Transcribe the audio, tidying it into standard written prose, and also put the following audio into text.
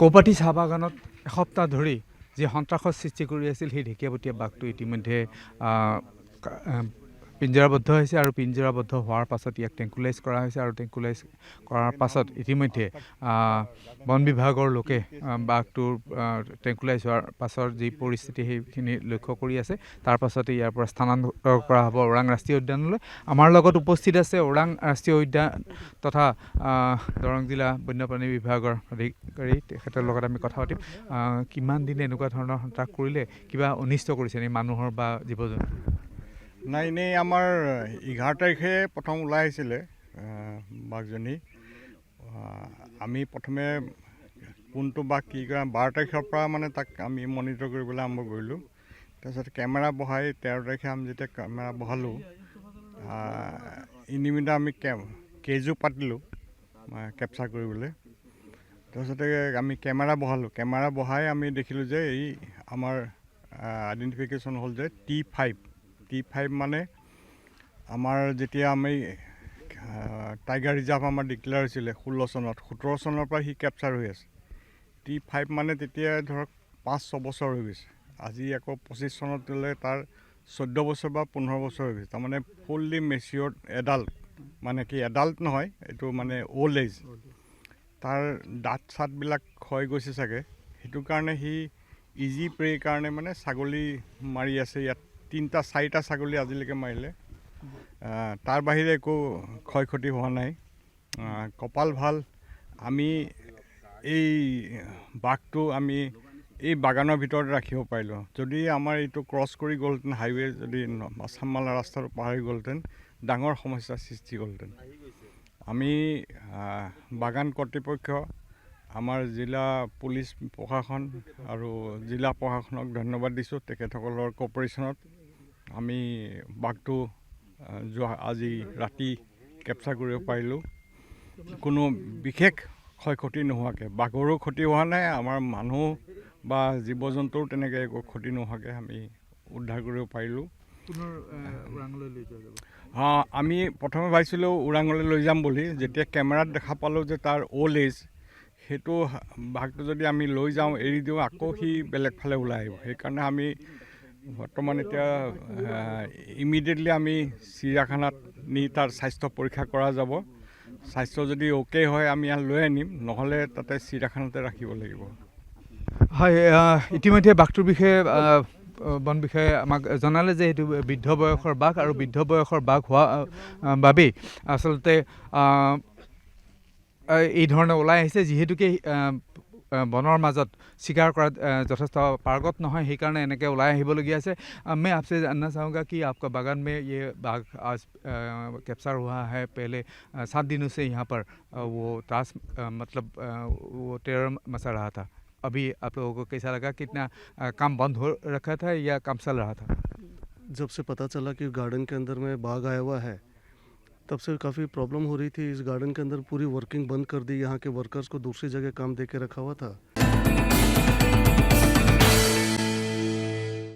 কৌপাটি চাহ বাগানত এসপ্তাহ ধৰি যি সন্ত্ৰাসৰ সৃষ্টি কৰি আছিল সেই ঢেকীয়াপতীয়া বাঘটো ইতিমধ্যে পিঞ্জৰাবদ্ধ হৈছে আৰু পিঞ্জৰাবদ্ধ হোৱাৰ পাছত ইয়াক ট্ৰেংকুলাইজ কৰা হৈছে আৰু ট্ৰেংকুলাইজ কৰাৰ পাছত ইতিমধ্যে বন বিভাগৰ লোকে বাঘটোৰ ট্ৰেংকুলাইজ হোৱাৰ পাছৰ যি পৰিস্থিতি সেইখিনি লক্ষ্য কৰি আছে। তাৰ পাছতে ইয়াৰ পৰা স্থানান্তৰ কৰা হ'ব ওৰাং ৰাষ্ট্ৰীয় উদ্যানলৈ। আমাৰ লগত উপস্থিত আছে ওৰাং ৰাষ্ট্ৰীয় উদ্যান তথা দৰং জিলা বন্যপ্ৰাণী বিভাগৰ অধিকাৰী, তেখেতৰ লগত আমি কথা পাতিম। কিমান দিন এনেকুৱা ধৰণৰ সন্ত্ৰাস কৰিলে, কিবা অনিষ্ট কৰিছে নে মানুহৰ বা জীৱ জন্তু? নাই, এনেই আমাৰ 11 তাৰিখে প্ৰথম ওলাই আহিছিলে বাঘজনী। আমি প্ৰথমে কোনটো বাঘ কি কৰে 12 তাৰিখৰ পৰা মানে তাক আমি মনিটৰ কৰিবলৈ আৰম্ভ কৰিলোঁ। তাৰপিছত কেমেৰা বহাই 13 তাৰিখে আমি যেতিয়া কেমেৰা বহালোঁ, ইনিমিডিয়েট আমি কেজো পাতিলোঁ কেপচাৰ কৰিবলৈ। তাৰপিছতে আমি কেমেৰা বহালোঁ। কেমেৰা বহাই আমি দেখিলোঁ যে এই আমাৰ আইডেণ্টিফিকেশ্যন হ'ল যে T5 মানে আমাৰ যেতিয়া আমি টাইগাৰ ৰিজাৰ্ভ আমাৰ ডিক্লেয়াৰ হৈছিলে 16 চনত, 17 চনৰ পৰা সি কেপচাৰ হৈ আছে। T5 মানে তেতিয়া ধৰক 5-6 বছৰ হৈ গৈছে। আজি আকৌ 25 চনত গ'লে তাৰ 14 বছৰ বা 15 বছৰ হৈ গৈছে। তাৰমানে ফুল্লি মেচিয়ৰ্ড এডাল্ট, মানে কি এডাল্ট নহয়, এইটো মানে অল্ড এজ। তাৰ দাঁত চাতবিলাক ক্ষয় গৈছে চাগে, সেইটো কাৰণে সি ইজি প্ৰেৰ কাৰণে মানে ছাগলী মাৰি আছে। ইয়াত 3-4টা ছাগলী আজিলৈকে মাৰিলে। তাৰ বাহিৰে একো ক্ষয় ক্ষতি হোৱা নাই। কপাল ভাল, আমি এই বাঘটো আমি এই বাগানৰ ভিতৰত ৰাখিব পাৰিলোঁ। যদি আমাৰ এইটো ক্ৰছ কৰি গ'লহেঁতেন, হাইৱে যদি আছামমালা ৰাস্তাটো পাহৰি গ'লহেঁতেন, ডাঙৰ সমস্যাৰ সৃষ্টি হ'লহেঁতেন। আমি বাগান কৰ্তৃপক্ষ, আমাৰ জিলা পুলিচ প্ৰশাসন আৰু জিলা প্ৰশাসনক ধন্যবাদ দিছোঁ। তেখেতসকলৰ কপাৰেশ্যনত আমি বাঘটো আজি ৰাতি কেপচাৰ কৰিব পাৰিলোঁ, কোনো বিশেষ ক্ষয় ক্ষতি নোহোৱাকৈ। বাঘৰো ক্ষতি হোৱা নাই, আমাৰ মানুহ বা জীৱ জন্তুৰো তেনেকৈ একো ক্ষতি নোহোৱাকৈ আমি উদ্ধাৰ কৰিব পাৰিলোঁ। আমি প্ৰথমে ভাবিছিলোঁ ওৰাঙলৈ লৈ যাম বুলি। যেতিয়া কেমেৰাত দেখা পালোঁ যে তাৰ অল্ড এজ, সেইটো বাঘটো যদি আমি লৈ যাওঁ, এৰি দিওঁ, আকৌ সি বেলেগ ফালে ওলাই আহিব। সেইকাৰণে আমি বৰ্তমান এতিয়া ইমিডিয়েটলি আমি চিৰিয়াখানাত নি তাৰ স্বাস্থ্য পৰীক্ষা কৰা যাব। স্বাস্থ্য যদি অ'কে হয় আমি ইয়াত লৈ আনিম, নহ'লে তাতে চিৰিয়াখানাতে ৰাখিব লাগিব। হয়, ইতিমধ্যে বাঘটোৰ বিষয়ে বন বিষয়ে আমাক জনালে যে এইটো বৃদ্ধ বয়সৰ বাঘ আৰু বৃদ্ধ বয়সৰ বাঘ হোৱা বাবেই আচলতে এই ধৰণে ওলাই আহিছে। যিহেতুকে বনৰ মাজত চিকাৰ কৰাত যথেষ্ট পাৰ্গত নহয়, সেইকাৰণে এনেকৈ ওলাই আহিবলগীয়া আছে। मैं आपसे जानना चाहूँगा कि आपका बागान में ये बाघ आज कैप्चर हुआ है। पहले 7 दिनों से यहाँ पर वो त्रास मतलब वो टेरर मचा रहा था। अभी आप लोगों को कैसा लगा? कितना काम बंद हो रखा था या काम चल रहा था? जब से पता चला कि गार्डन के अंदर में बाघ आया हुआ है, तब से काफ़ी प्रॉब्लम हो रही थी। इस गार्डन के अंदर पूरी वर्किंग बंद कर दी। यहाँ के वर्कर्स को दूसरी जगह काम दे के रखा हुआ था।